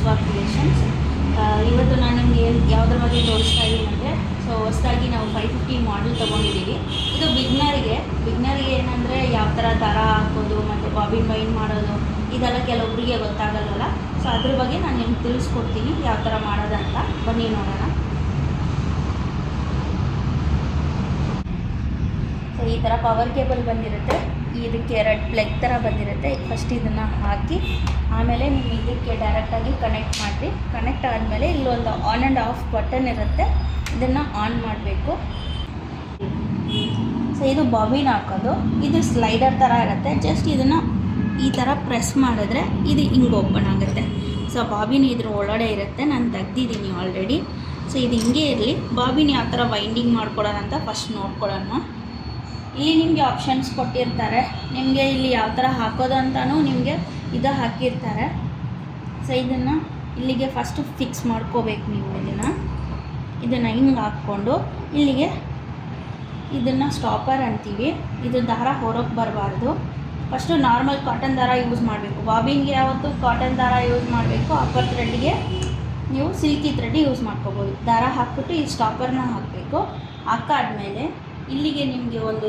Basava creations. ಇವತ್ತು ನಾನು ನಿಮಗೆ ಯಾವುದ್ರ ಬಗ್ಗೆ ತೋರಿಸ್ತಾ ಇದ್ದೀನಿ ಅಂದರೆ, ಸೊ ಹೊಸದಾಗಿ ನಾವು 550 ಮಾಡೆಲ್ ತೊಗೊಂಡಿದ್ದೀವಿ. ಇದು ಬಿಗ್ನರಿಗೆ ಏನಂದರೆ ಯಾವ ಥರ ದಾರ ಹಾಕೋದು ಮತ್ತು ಬಾಬಿನ್ ವೈಂಡ್ ಮಾಡೋದು ಇದೆಲ್ಲ ಕೆಲವೊಬ್ಬರಿಗೆ ಗೊತ್ತಾಗಲ್ಲ. ಸೊ ಅದ್ರ ಬಗ್ಗೆ ನಾನು ನಿಮ್ಗೆ ತಿಳಿಸ್ಕೊಡ್ತೀನಿ ಯಾವ ಥರ ಮಾಡೋದಂತ. ಬನ್ನಿ ನೋಡೋಣ. ಸೊ ಈ ಥರ ಪವರ್ ಕೇಬಲ್ ಬಂದಿರುತ್ತೆ, ಇದಕ್ಕೆ 2 ಪ್ಲಗ್ ಥರ ಬಂದಿರುತ್ತೆ. ಫಸ್ಟ್ ಇದನ್ನು ಹಾಕಿ ಆಮೇಲೆ ನೀವು ಇದಕ್ಕೆ ಡೈರೆಕ್ಟಾಗಿ ಕನೆಕ್ಟ್ ಮಾಡಿರಿ. ಕನೆಕ್ಟ್ ಆದಮೇಲೆ ಇಲ್ಲೊಂದು ಆನ್ ಆ್ಯಂಡ್ ಆಫ್ ಬಟನ್ ಇರುತ್ತೆ, ಇದನ್ನು ಆನ್ ಮಾಡಬೇಕು. ಸೊ ಇದು ಬಾಬಿನ್ ಹಾಕೋದು, ಇದು ಸ್ಲೈಡರ್ ಥರ ಇರುತ್ತೆ. ಜಸ್ಟ್ ಇದನ್ನು ಈ ಥರ ಪ್ರೆಸ್ ಮಾಡಿದ್ರೆ ಇದು ಹಿಂಗೆ ಓಪನ್ ಆಗುತ್ತೆ. ಸೊ ಬಾಬಿನ್ ಇದ್ರ ಒಳಗಡೆ ಇರುತ್ತೆ, ನಾನು ತೆಗ್ದಿದ್ದೀನಿ ಆಲ್ರೆಡಿ. ಸೊ ಇದು ಹಿಂಗೆ ಇರಲಿ. ಬಾಬಿನ್ ಯಾವ ಥರ ವೈಂಡಿಂಗ್ ಮಾಡ್ಕೊಳ್ಳೋಣ ಅಂತ ಫಸ್ಟ್ ನೋಡ್ಕೊಳ್ಳೋಣ. ಇಲ್ಲಿ ನಿಮಗೆ ಆಪ್ಷನ್ಸ್ ಕೊಟ್ಟಿರ್ತಾರೆ, ನಿಮಗೆ ಇಲ್ಲಿ ಯಾವ ಥರ ಹಾಕೋದು ಅಂತಲೂ ನಿಮಗೆ ಇದು ಹಾಕಿರ್ತಾರೆ. ಸೊ ಇದನ್ನು ಇಲ್ಲಿಗೆ ಫಸ್ಟು ಫಿಕ್ಸ್ ಮಾಡ್ಕೋಬೇಕು. ನೀವು ಇದನ್ನು ಹಿಂಗೆ ಹಾಕ್ಕೊಂಡು ಇಲ್ಲಿಗೆ ಇದನ್ನು ಸ್ಟಾಪರ್ ಅಂತೀವಿ. ಇದು ದಾರ ಹೊರಗೆ ಬರಬಾರ್ದು. ಫಸ್ಟು ನಾರ್ಮಲ್ ಕಾಟನ್ ದಾರ ಯೂಸ್ ಮಾಡಬೇಕು. ಬಾಬಿನ್ಗೆ ಯಾವತ್ತು ಕಾಟನ್ ದಾರ ಯೂಸ್ ಮಾಡಬೇಕು. ಅಪ್ಪರ್ ಥ್ರೆಡ್ಗೆ ನೀವು ಸಿಲ್ಕಿ ಥ್ರೆಡ್ ಯೂಸ್ ಮಾಡ್ಕೋಬೋದು. ದಾರ ಹಾಕ್ಬಿಟ್ಟು ಈ ಸ್ಟಾಪರ್ನ ಹಾಕಬೇಕು. ಹಾಕಾದ್ಮೇಲೆ ಇಲ್ಲಿಗೆ ನಿಮಗೆ ಒಂದು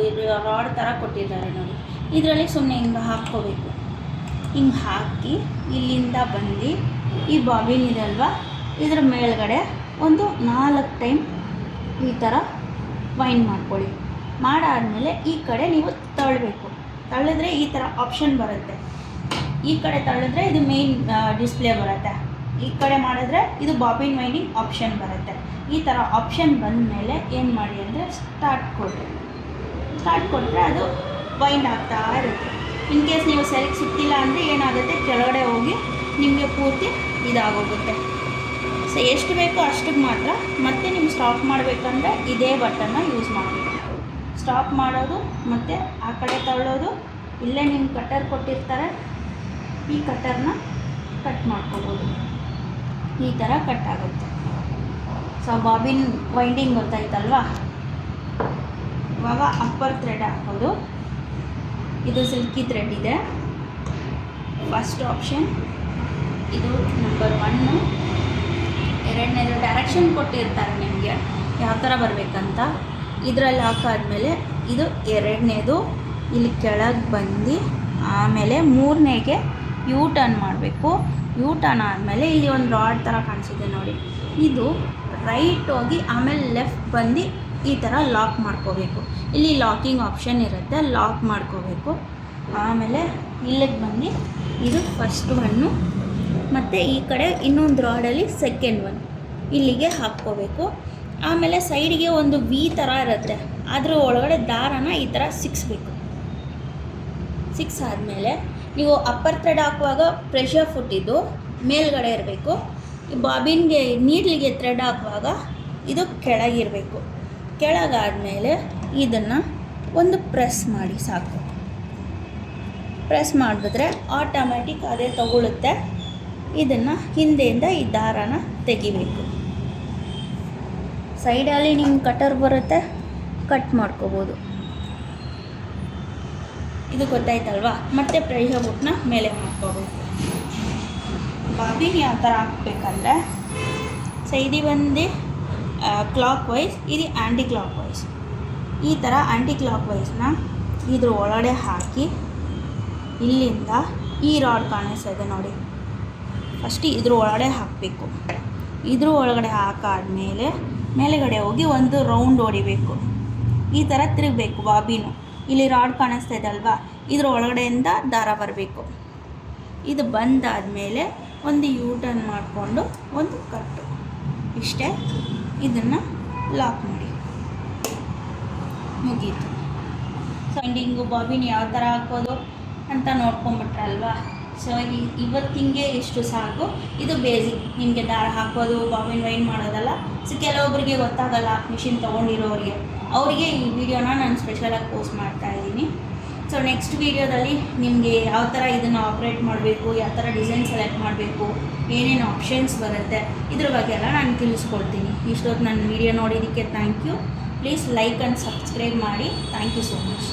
ರಾಡ್ ಥರ ಕೊಟ್ಟಿದ್ದಾರೆ ನೋಡಿ, ಇದರಲ್ಲಿ ಸುಮ್ಮನೆ ಹಿಂಗೆ ಹಾಕ್ಕೋಬೇಕು. ಹಿಂಗೆ ಹಾಕಿ ಇಲ್ಲಿಂದ ಬಂದು ಈ ಬಾಬಿನ್ ಇದಲ್ವ, ಇದರ ಮೇಲ್ಗಡೆ ಒಂದು 4 ಟೈಮ್ ಈ ಥರ ವೈಂಡ್ ಮಾಡ್ಕೊಳ್ಳಿ. ಮಾಡಾದಮೇಲೆ ಈ ಕಡೆ ನೀವು ತಳ್ಳಬೇಕು. ತಳ್ಳಿದ್ರೆ ಈ ಥರ ಆಪ್ಷನ್ ಬರುತ್ತೆ. ಈ ಕಡೆ ತಳ್ಳಿದ್ರೆ ಇದು ಮೇನ್ ಡಿಸ್ಪ್ಲೇ ಬರುತ್ತೆ, ಈ ಕಡೆ ಮಾಡಿದ್ರೆ ಇದು ಬಾಬಿನ್ ವೈಂಡಿಂಗ್ ಆಪ್ಷನ್ ಬರುತ್ತೆ. ಈ ಥರ ಆಪ್ಷನ್ ಬಂದ ಮೇಲೆ ಏನು ಮಾಡಿ ಅಂದರೆ ಸ್ಟಾರ್ಟ್ ಕೊಟ್ಟರೆ ಅದು ವೈಂಡ್ ಆಗ್ತಾ ಇರುತ್ತೆ. ಇನ್ ಕೇಸ್ ನೀವು ಸರಿಗೆ ಸಿಕ್ತಿಲ್ಲ ಅಂದರೆ ಏನಾಗುತ್ತೆ, ಕೆಳಗಡೆ ಹೋಗಿ ನಿಮಗೆ ಪೂರ್ತಿ ಇದಾಗೋಗುತ್ತೆ. ಸೊ ಎಷ್ಟು ಬೇಕೋ ಅಷ್ಟಕ್ಕೆ ಮಾತ್ರ. ಮತ್ತೆ ನೀವು ಸ್ಟಾಪ್ ಮಾಡಬೇಕಂದ್ರೆ ಇದೇ ಬಟನ್ನ ಯೂಸ್ ಮಾಡಬೇಕು. ಸ್ಟಾಪ್ ಮಾಡೋದು ಮತ್ತು ಆ ಕಡೆ ತಳ್ಳೋದು. ಇಲ್ಲೇ ನಿಮ್ಮ ಕಟ್ಟರ್ ಕೊಟ್ಟಿರ್ತಾರೆ, ಈ ಕಟ್ಟರ್ನ ಕಟ್ ಮಾಡ್ಕೋಬೋದು. ಈ ಥರ ಕಟ್ ಆಗುತ್ತೆ. ಸೊ ಬಾಬಿನ್ ವೈಂಡಿಂಗ್ ಗೊತ್ತಾಯ್ತಲ್ವಾ. ಇವಾಗ ಅಪ್ಪರ್ ಥ್ರೆಡ್ ಹಾಕೋದು. ಇದು ಸಿಲ್ಕಿ ಥ್ರೆಡ್ ಇದೆ. ಫಸ್ಟ್ ಆಪ್ಷನ್ ಇದು ನಂಬರ್ 1. ಎರಡನೇದು ಡೈರೆಕ್ಷನ್ ಕೊಟ್ಟಿರ್ತಾರೆ ನಿಮಗೆ ಯಾವ ಥರ ಬರಬೇಕಂತ. ಇದರಲ್ಲಿ ಹಾಕಾದ್ಮೇಲೆ ಇದು ಎರಡನೇದು ಇಲ್ಲಿ ಕೆಳಗೆ ಬಂದು ಆಮೇಲೆ ಮೂರನೇಗೆ ಯೂ ಟರ್ನ್ ಮಾಡಬೇಕು. ಯೂ ಟರ್ನ್ ಆದಮೇಲೆ ಇಲ್ಲಿ ಒಂದು ರಾಡ್ ಥರ ಕಾಣಿಸಿದೆ ನೋಡಿ, ಇದು ರೈಟ್ ಹೋಗಿ ಆಮೇಲೆ ಲೆಫ್ಟ್ ಬಂದು ಈ ಥರ ಲಾಕ್ ಮಾಡ್ಕೋಬೇಕು. ಇಲ್ಲಿ ಲಾಕಿಂಗ್ ಆಪ್ಷನ್ ಇರುತ್ತೆ, ಲಾಕ್ ಮಾಡ್ಕೋಬೇಕು. ಆಮೇಲೆ ಇಲ್ಲಿಗೆ ಬಂದು ಇದು ಫಸ್ಟ್ 1 ಮತ್ತು ಈ ಕಡೆ ಇನ್ನೊಂದು ರಾಡಲ್ಲಿ ಸೆಕೆಂಡ್ 1 ಇಲ್ಲಿಗೆ ಹಾಕ್ಕೋಬೇಕು. ಆಮೇಲೆ ಸೈಡಿಗೆ ಒಂದು ವಿ ಥರ ಇರುತ್ತೆ, ಅದ್ರ ಒಳಗಡೆ ದಾರನ ಈ ಥರ ಸಿಕ್ಸ್ಬೇಕು. ಆದಮೇಲೆ ನೀವು ಅಪ್ಪರ್ ಥ್ರೆಡ್ ಹಾಕುವಾಗ ಪ್ರೆಷರ್ ಫುಟ್ಟಿದ್ದು ಮೇಲ್ಗಡೆ ಇರಬೇಕು. ಈ ಬಾಬಿನ್ಗೆ ನೀಡ್ಲಿಗೆ ಥ್ರೆಡ್ ಹಾಕುವಾಗ ಇದು ಕೆಳಗಿರಬೇಕು. ಕೆಳಗಾದಮೇಲೆ ಇದನ್ನು ಒಂದು ಪ್ರೆಸ್ ಮಾಡಿ ಸಾಕು. ಪ್ರೆಸ್ ಮಾಡಿದ್ರೆ ಆಟೋಮ್ಯಾಟಿಕ್ ಅದೇ ತಗೊಳುತ್ತೆ. ಇದನ್ನು ಹಿಂದೆಯಿಂದ ಈ ದಾರನ ತೆಗಿಬೇಕು. ಸೈಡಲ್ಲಿ ನಿಮ್ಮ ಕಟರ್ ಬರುತ್ತೆ, ಕಟ್ ಮಾಡ್ಕೋಬೋದು. ಇದು ಗೊತ್ತಾಯ್ತಲ್ವಾ. ಮತ್ತು ಪ್ರೆಷರ್ ಬುಟ್ನ ಮೇಲೆ ಮಾಡ್ಕೋಬೇಕು. ಬಾಬಿನ್ ಯಾವ ಥರ ಹಾಕ್ಬೇಕಂದ್ರೆ, ಸೊ ಇದು ಬಂದು ಕ್ಲಾಕ್ ವೈಸ್, ಇದು ಆ್ಯಂಟಿ ಕ್ಲಾಕ್ ವೈಸ್. ಈ ಥರ ಆ್ಯಂಟಿ ಕ್ಲಾಕ್ ವೈಸ್ನ ಇದ್ರ ಒಳಗಡೆ ಹಾಕಿ ಇಲ್ಲಿಂದ ಈ ರಾಡ್ ಕಾಣಿಸ್ತದೆ ನೋಡಿ, ಫಸ್ಟ್ ಇದ್ರ ಒಳಗಡೆ ಹಾಕಬೇಕು. ಇದ್ರ ಒಳಗಡೆ ಹಾಕಾದ್ಮೇಲೆ ಮೇಲೆಗಡೆ ಹೋಗಿ ಒಂದು ರೌಂಡ್ ಹೊಡಿಬೇಕು. ಈ ಥರ ತಿರುಗಬೇಕು ಬಾಬಿನು. ಇಲ್ಲಿ ರಾಡ್ ಕಾಣಿಸ್ತಾ ಇದೆ ಅಲ್ವಾ, ಇದ್ರ ಒಳಗಡೆಯಿಂದ ದಾರ ಬರಬೇಕು. ಇದು ಬಂದಾದಮೇಲೆ ಒಂದು ಯೂ ಟರ್ನ್ ಮಾಡಿಕೊಂಡು ಒಂದು ಕಟ್ಟು, ಇಷ್ಟೇ. ಇದನ್ನು ಲಾಕ್ ಮಾಡಿ, ಮುಗೀತು. ಸೈಂಡಿಂಗು ಬಾಬಿನ್ ಯಾವ ಥರ ಹಾಕೋದು ಅಂತ ನೋಡ್ಕೊಂಬಿಟ್ರಲ್ವಾ. ಸೊ ಇವತ್ತಿಂಗೆ ಇಷ್ಟು ಸಾಕು. ಇದು ಬೇಸಿಕ್, ನಿಮಗೆ ದಾರ ಹಾಕೋದು ಬಾಬಿನ್ ವೈಂಡ್ ಮಾಡೋದಲ್ಲ. ಸೊ ಕೆಲವೊಬ್ಬರಿಗೆ ಗೊತ್ತಾಗಲ್ಲ, ಮಿಷಿನ್ ತೊಗೊಂಡಿರೋರಿಗೆ, ಅವರಿಗೆ ಈ ವಿಡಿಯೋನ ನಾನು ಸ್ಪೆಷಲಾಗಿ ಪೋಸ್ಟ್ ಮಾಡ್ತಾಯಿದ್ದೀನಿ. ಸೊ ನೆಕ್ಸ್ಟ್ ವೀಡಿಯೋದಲ್ಲಿ ನಿಮಗೆ ಯಾವ ಥರ ಇದನ್ನು ಆಪ್ರೇಟ್ ಮಾಡಬೇಕು, ಯಾವ ಥರ ಡಿಸೈನ್ ಸೆಲೆಕ್ಟ್ ಮಾಡಬೇಕು, ಏನೇನು ಆಪ್ಷನ್ಸ್ ಬರುತ್ತೆ, ಇದ್ರ ಬಗ್ಗೆ ಎಲ್ಲ ನಾನು ತಿಳಿಸ್ಕೊಡ್ತೀನಿ. ಇಷ್ಟೊತ್ತು ನನ್ನ ವೀಡಿಯೋ ನೋಡಿದ್ದಕ್ಕೆ thank you. Please like and subscribe ಮಾಡಿ. Thank you so much.